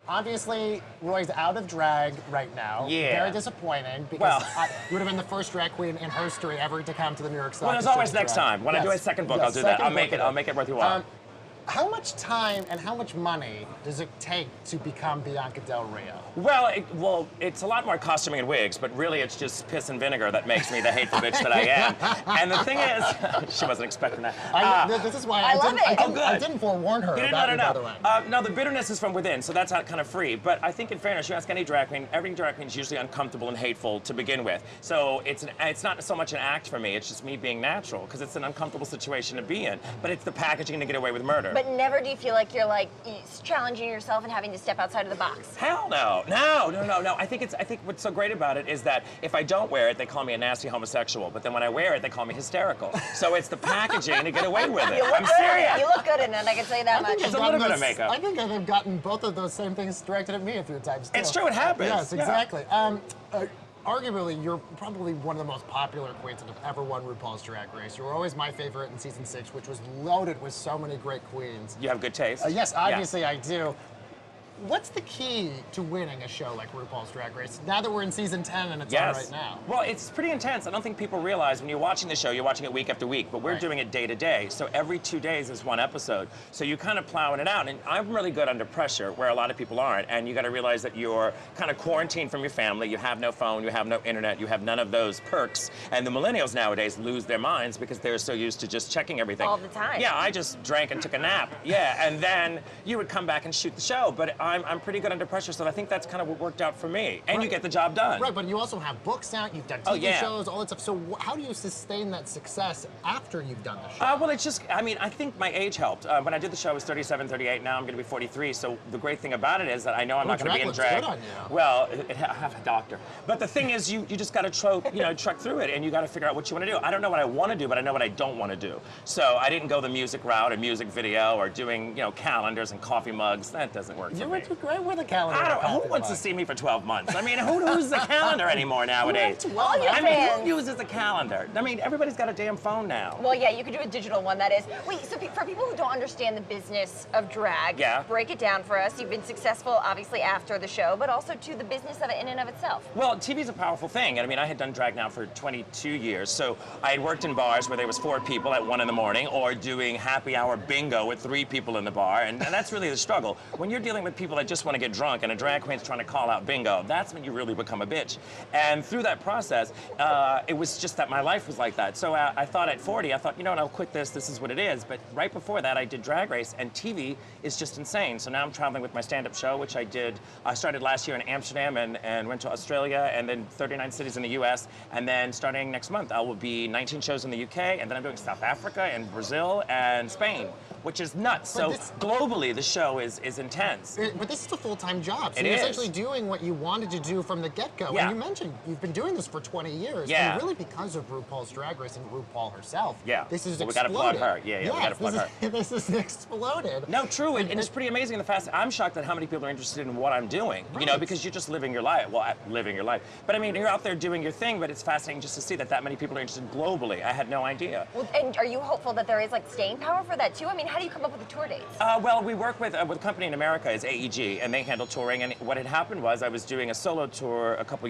Obviously, Roy's out of drag right now. Yeah. Very disappointing because you would have been the first drag queen in history ever to come to the New York Stock Exchange. Well, there's always next time. When I do a second book, I'll do that. I'll make it worth your while. How much time and how much money does it take to become Bianca Del Rio? Well, it's a lot more costuming and wigs, but really it's just piss and vinegar that makes me the hateful bitch that I am. And the thing is, she wasn't expecting that. This is why I didn't forewarn her about it, by the way. No, the bitterness is from within, so that's kind of free. But I think in fairness, you ask any drag queen, every drag queen is usually uncomfortable and hateful to begin with. So it's not so much an act for me, it's just me being natural, because it's an uncomfortable situation to be in. But it's the packaging to get away with murder. But never do you feel like you're challenging yourself and having to step outside of the box? Hell no. No. I think what's so great about it is that if I don't wear it, they call me a nasty homosexual. But then when I wear it, they call me hysterical. So it's the packaging to get away with it. I'm serious. You look good in it, I can say that much. It's a little bit of makeup. I think I've gotten both of those same things directed at me a few times, too. It's true, it happens. Yes, exactly. Arguably, you're probably one of the most popular queens that have ever won RuPaul's Drag Race. You were always my favorite in season 6, which was loaded with so many great queens. You have good taste? Yes, obviously I do. What's the key to winning a show like RuPaul's Drag Race, now that we're in season 10 and it's on right now? Well, it's pretty intense. I don't think people realize when you're watching the show, you're watching it week after week, but we're doing it day to day. So every 2 days is one episode. So you're kind of plowing it out. And I'm really good under pressure, where a lot of people aren't. And you got to realize that you're kind of quarantined from your family. You have no phone, you have no internet, you have none of those perks. And the millennials nowadays lose their minds because they're so used to just checking everything. All the time. Yeah, I just drank and took a nap. Yeah, and then you would come back and shoot the show. But I'm pretty good under pressure, so I think that's kind of what worked out for me. And you get the job done. Right, but you also have books out, you've done TV shows, all that stuff. So how do you sustain that success after you've done the show? Well, it's just, I think my age helped. When I did the show, I was 37, 38. Now I'm going to be 43. So the great thing about it is that I know I'm not going to be in drag. Good on you. Well, I have a doctor. But the thing is, you just got to truck through it, and you got to figure out what you want to do. I don't know what I want to do, but I know what I don't want to do. So I didn't go the music route, or music video, or doing calendars and coffee mugs. That doesn't work for me. You went great with a calendar. Who wants to see me for 12 months? I mean, who uses a calendar anymore nowadays? Who uses a calendar? I mean, everybody's got a damn phone now. Well, yeah, you could do a digital one, that is. Wait, so for people who don't understand the business of drag, break it down for us. You've been successful, obviously, after the show, but also to the business of it in and of itself. Well, TV's a powerful thing. And I mean, I had done drag now for 22 years. So I had worked in bars where there was 4 people at 1 in the morning, or doing happy hour bingo with 3 people in the bar. And that's really the struggle. When you're dealing with people that just want to get drunk and a drag queen's trying to call out bingo, that's when you really become a bitch. And through that process, it was just that my life was like that. So I thought at 40, you know what, I'll quit this is what it is. But right before that, I did Drag Race, and TV is just insane. So now I'm traveling with my stand-up show, which I started last year in Amsterdam and went to Australia, and then 39 cities in the US. And then starting next month, I will be 19 shows in the UK, and then I'm doing South Africa and Brazil and Spain, which is nuts. So globally, the show is intense. But this is a full-time job. So you're essentially doing what you wanted to do from the get-go. Yeah. And you mentioned you've been doing this for 20 years. Yeah. And really because of RuPaul's Drag Race and RuPaul herself. Yeah. This is we exploded. got to plug her. Yeah, we got to plug her. This is exploded. No, true, and it's pretty amazing. I'm shocked at how many people are interested in what I'm doing. Right. Because you're just living your life. Well, living your life. But I mean, you're out there doing your thing, but it's fascinating just to see that many people are interested globally. I had no idea. Well, and are you hopeful that there is staying power for that too? I mean, how do you come up with the tour dates? Well, we work with a company in America, is AEG, and they handle touring. And what had happened was I was doing a solo tour a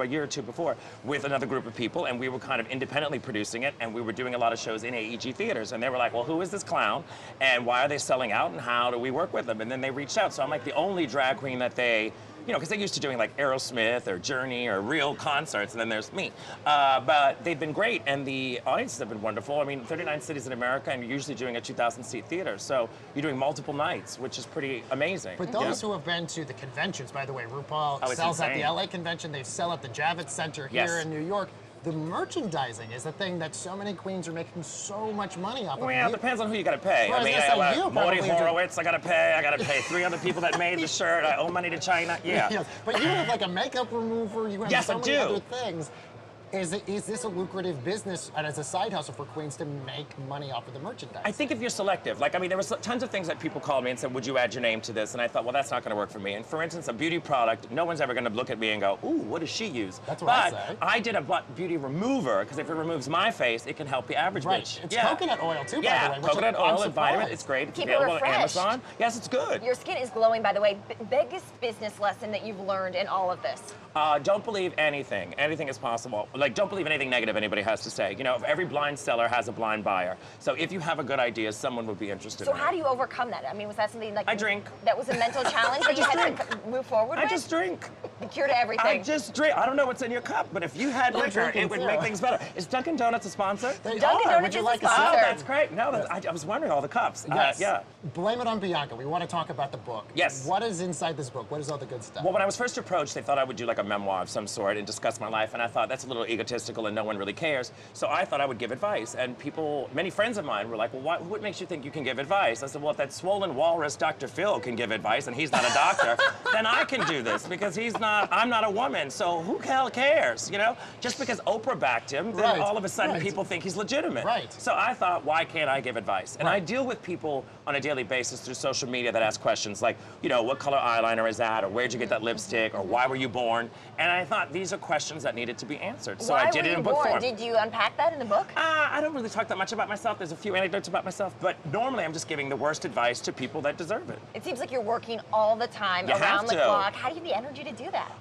year or two before, with another group of people, and we were kind of independently producing it, and we were doing a lot of shows in AEG theaters. And they were like, well, who is this clown, and why are they selling out, and how do we work with them? And then they reached out, so I'm like the only drag queen that they, because they're used to doing like Aerosmith or Journey or real concerts, and then there's me. But they've been great, and the audiences have been wonderful. I mean, 39 cities in America, and you're usually doing a 2,000-seat theater, so you're doing multiple nights, which is pretty amazing. But those who have been to the conventions, by the way, RuPaul sells at the LA convention, they sell at the Javits Center here in New York. The merchandising is the thing that so many queens are making so much money off of. Well, it depends on who you got to pay. Well, I mean, Morty Horowitz, I got to pay. I got to pay 3 other people that made the shirt. I owe money to China. Yeah. Yes. But you have like a makeup remover. You have so many other things. Is this a lucrative business and as a side hustle for queens to make money off of the merchandise? I think if you're selective, like, I mean, there was tons of things that people called me and said, would you add your name to this? And I thought, well, that's not going to work for me. And for instance, a beauty product, no one's ever going to look at me and go, ooh, what does she use? That's what I say. But I did a beauty remover, because if it removes my face, it can help the average bitch. It's coconut oil too, by the way. Yeah, coconut oil and vitamin, it's great. It's Keep it available on refreshed. Amazon. Yes, it's good. Your skin is glowing, by the way. Biggest business lesson that you've learned in all of this? Don't believe anything. Anything is possible. Like, don't believe anything negative anybody has to say. You know, every blind seller has a blind buyer. So if you have a good idea, someone would be interested in it. So how do you overcome that? I mean, was that something like... I drink. That was a mental challenge that you had to move forward with? I just drink. The cure to everything. I just drink. I don't know what's in your cup, but if you had liquor, it would make things better. Is Dunkin' Donuts a sponsor? Dunkin' Donuts is a sponsor. Oh, that's great. No, I was wondering all the cups. Yes. Yeah. Blame it on Bianca. We want to talk about the book. Yes. What is inside this book? What is all the good stuff? Well, when I was first approached, they thought I would do like a memoir of some sort and discuss my life, and I thought that's a little egotistical and no one really cares. So I thought I would give advice, and many friends of mine were like, well, what makes you think you can give advice? I said, well, if that swollen walrus Dr. Phil can give advice and he's not a doctor, then I can do this because I'm not a woman, so who the hell cares, you know? Just because Oprah backed him, then all of a sudden people think he's legitimate. Right. So I thought, why can't I give advice? And I deal with people on a daily basis through social media that ask questions like, you know, what color eyeliner is that, or where'd you get that lipstick, or why were you born? And I thought these are questions that needed to be answered. So I did it in book form. Did you unpack that in the book? I don't really talk that much about myself. There's a few anecdotes about myself, but normally I'm just giving the worst advice to people that deserve it. It seems like you're working all the time, around the clock. How do you have the energy to do that?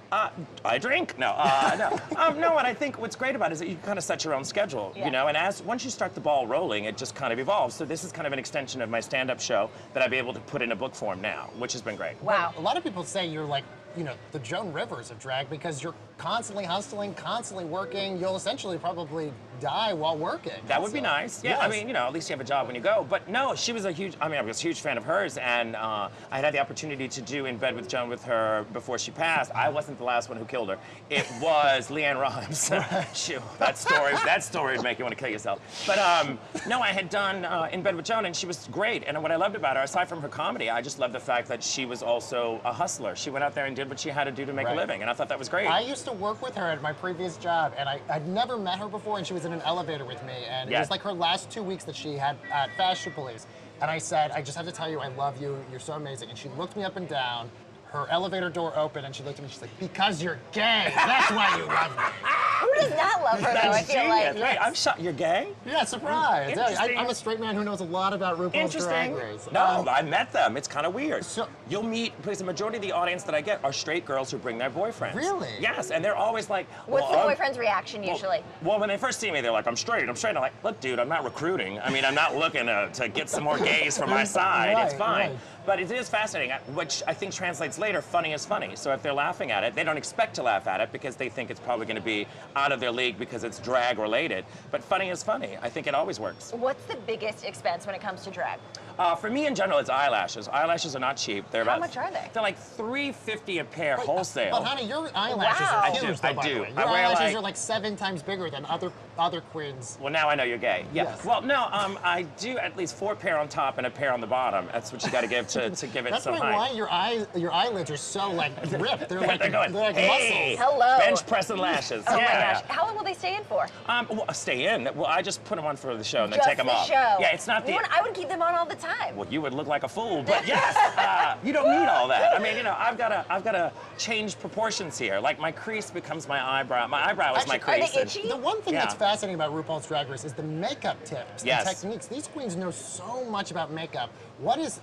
I drink. No, no. And I think what's great about it is that you can kind of set your own schedule, you know, and once you start the ball rolling, it just kind of evolves. So this is kind of an extension of my stand-up show that I'll be able to put in a book form now, which has been great. Wow. But a lot of people say you're like, you know, the Joan Rivers of drag because you're constantly hustling, constantly working. You'll essentially probably die while working. That would be nice. Yeah, yes. I mean, you know, at least you have a job when you go. But no, she was I was a huge fan of hers, and I had the opportunity to do In Bed with Joan with her before she passed. I wasn't the last one who killed her. It was Leanne Rhymes. Shoot, that story would make you want to kill yourself. But no, I had done In Bed with Joan, and she was great. And what I loved about her, aside from her comedy, I just loved the fact that she was also a hustler. She went out there and did what she had to do to make a living, and I thought that was great. I used to work with her at my previous job, and I'd never met her before, and she was in an elevator with me, and it was like her last 2 weeks that she had at Fashion Police. And I said, I just have to tell you, I love you, you're so amazing. And she looked me up and down, her elevator door opened, and she looked at me, she's like, because you're gay, that's why you love me. Who does not love her, though, I feel like? Right. I'm shocked. You're gay? Yeah, surprise. Interesting. I'm a straight man who knows a lot about RuPaul's Drag Race. No, I met them. It's kind of weird. So, you'll meet, because the majority of the audience that I get are straight girls who bring their boyfriends. Really? Yes, and they're always like, what's the boyfriend's reaction usually? Well, when they first see me, they're like, I'm straight. I'm like, look, dude, I'm not recruiting. I mean, I'm not looking to get some more gays from my side. It's fine. Right. But it is fascinating, which I think translates later, funny is funny. So if they're laughing at it, they don't expect to laugh at it because they think it's probably going to be out of their league because it's drag related. But funny is funny. I think it always works. What's the biggest expense when it comes to drag? For me, in general, it's eyelashes. Eyelashes are not cheap. How much are they? They're like $3.50 a pair wholesale. But honey, your eyelashes are huge, though, by the way. Your eyelashes are like 7 times bigger than other queens. Well, now I know you're gay. Yeah. Yes. Well, no, I do at least 4 pair on top and a pair on the bottom. That's what you got to give to give it some height. That's why your eyelids are so like ripped. They're like hey, muscles. Hello. Bench pressing lashes. Oh my gosh. How long will they stay in for? Well, stay in. Well, I just put them on for the show and then Just take them the off. show. Yeah, it's not the. I would keep them on all the time. Well, you would look like a fool, but yes, you don't need all that. I mean, you know, I've got to change proportions here. Like my crease becomes my eyebrow. My eyebrow is my crease. Are they itchy? The one thing that's fascinating about RuPaul's Drag Race is the makeup tips and techniques. These queens know so much about makeup. What is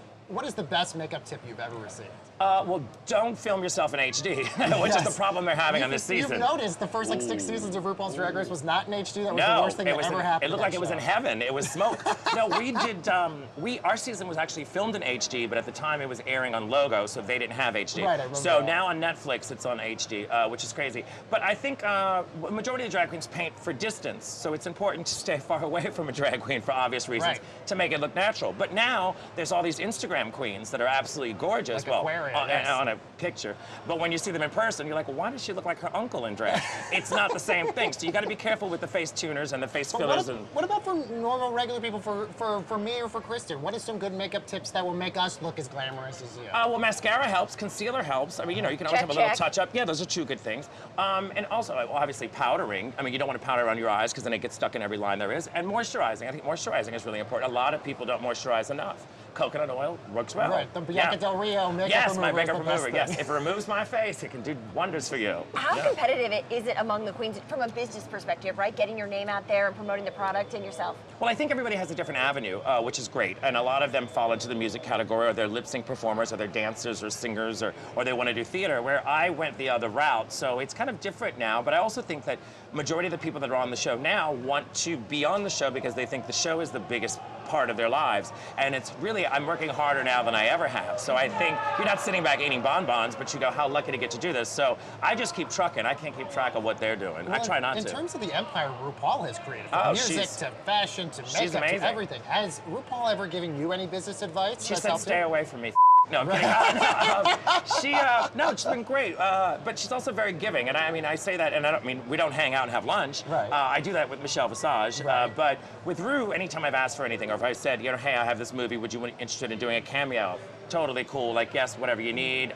the best makeup tip you've ever received? Well, don't film yourself in HD, which is the problem they're having on this season. You've noticed the first like 6 seasons of RuPaul's Drag Race was not in HD. That was the worst thing that ever happened. It looked like it was in heaven. It was smoke. No, we did. Our season was actually filmed in HD, but at the time it was airing on Logo, so they didn't have HD. Right, I remember so that. now on Netflix it's on HD, which is crazy. But I think majority of the drag queens paint for distance, so it's important to stay far away from a drag queen for obvious reasons to make it look natural. But now there's all these Instagram queens that are absolutely gorgeous. Like Aquarius. Rio, yes. on a picture. But when you see them in person, you're like, well, why does she look like her uncle in drag? It's not the same thing. So you got to be careful with the face tuners and the face fillers. What about for normal, regular people, for me or for Kristen? What are some good makeup tips that will make us look as glamorous as you? Well, mascara helps, concealer helps. I mean, you know, you can always have a little touch-up. Yeah, those are two good things. And also, obviously, powdering. I mean, you don't want to powder around your eyes because then it gets stuck in every line there is. And moisturizing. I think moisturizing is really important. A lot of people don't moisturize enough. Coconut oil works well. Right, the Bianca Del Rio makeup remover. Yes, my makeup remover. Yes, if it removes my face, it can do wonders for you. How competitive is it among the queens from a business perspective, right? Getting your name out there and promoting the product and yourself? Well, I think everybody has a different avenue, which is great. And a lot of them fall into the music category, or they're lip sync performers, or they're dancers or singers, or they want to do theater, where I went the other route. So it's kind of different now. But I also think that majority of the people that are on the show now want to be on the show because they think the show is the biggest part of their lives. And it's really, I'm working harder now than I ever have. So I think you're not sitting back eating bonbons, but you go, how lucky to get to do this. So I just keep trucking. I can't keep track of what they're doing. Well, I try not to. In terms of the empire RuPaul has created, from music to fashion to makeup to everything, has RuPaul ever given you any business advice? She said, stay away from me. No, I'm kidding. No, she's been great, but she's also very giving. And I mean, I say that, and I don't mean we don't hang out and have lunch. Right. I do that with Michelle Visage. Right. But with Ru, anytime I've asked for anything, or if I said, you know, hey, I have this movie, would you be interested in doing a cameo? Totally cool. Like, yes, whatever you need.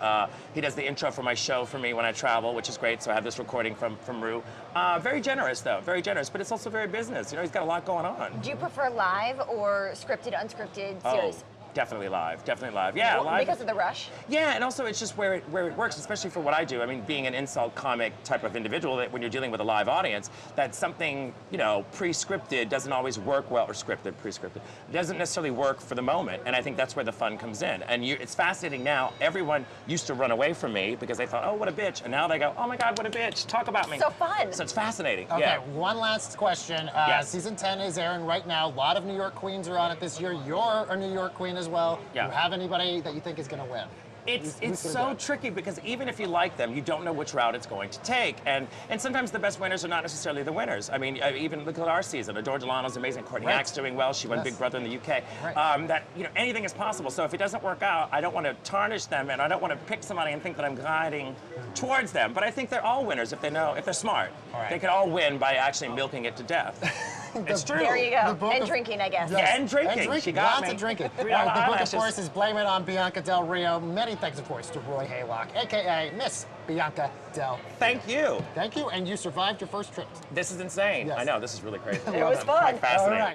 He does the intro for my show for me when I travel, which is great. So I have this recording from Ru. Very generous, though. Very generous. But it's also very business. You know, he's got a lot going on. Do you prefer live or scripted, unscripted series? Definitely live, definitely live. Yeah, live. Because of the rush? Yeah, and also it's just where it works, especially for what I do. I mean, being an insult comic type of individual, that when you're dealing with a live audience, that something, you know, pre-scripted doesn't always work well, or scripted, pre-scripted, doesn't necessarily work for the moment, and I think that's where the fun comes in. And it's fascinating now, everyone used to run away from me because they thought, oh, what a bitch, and now they go, oh my God, what a bitch, talk about me. So fun. So it's fascinating. Okay, yeah. One last question. Yes. Season 10 is airing right now. A lot of New York queens are on it this year. You're a New York queen as well. Yeah. Do you have anybody that you think is going to win? It's so tricky because even if you like them, you don't know which route it's going to take. And sometimes the best winners are not necessarily the winners. I mean, even look at our season. Adore Delano's amazing. Courtney Ack's doing well. She won Big Brother in the UK. Right. That, you know, anything is possible. So if it doesn't work out, I don't want to tarnish them, and I don't want to pick somebody and think that I'm guiding towards them. But I think they're all winners if they're smart. Right. They can all win by actually milking it to death. It's true. There you go. And drinking, I guess. Yes. Yeah, and drinking. She got Lots of drinking. The book, of course, is Blame It on Bianca Del Rio. Many thanks, of course, to Roy Haylock, a.k.a. Miss Bianca Del Rio. Thank you. Thank you, and you survived your first trip. This is insane. Yes. I know, this is really crazy. It was fun. Quite fascinating. All right.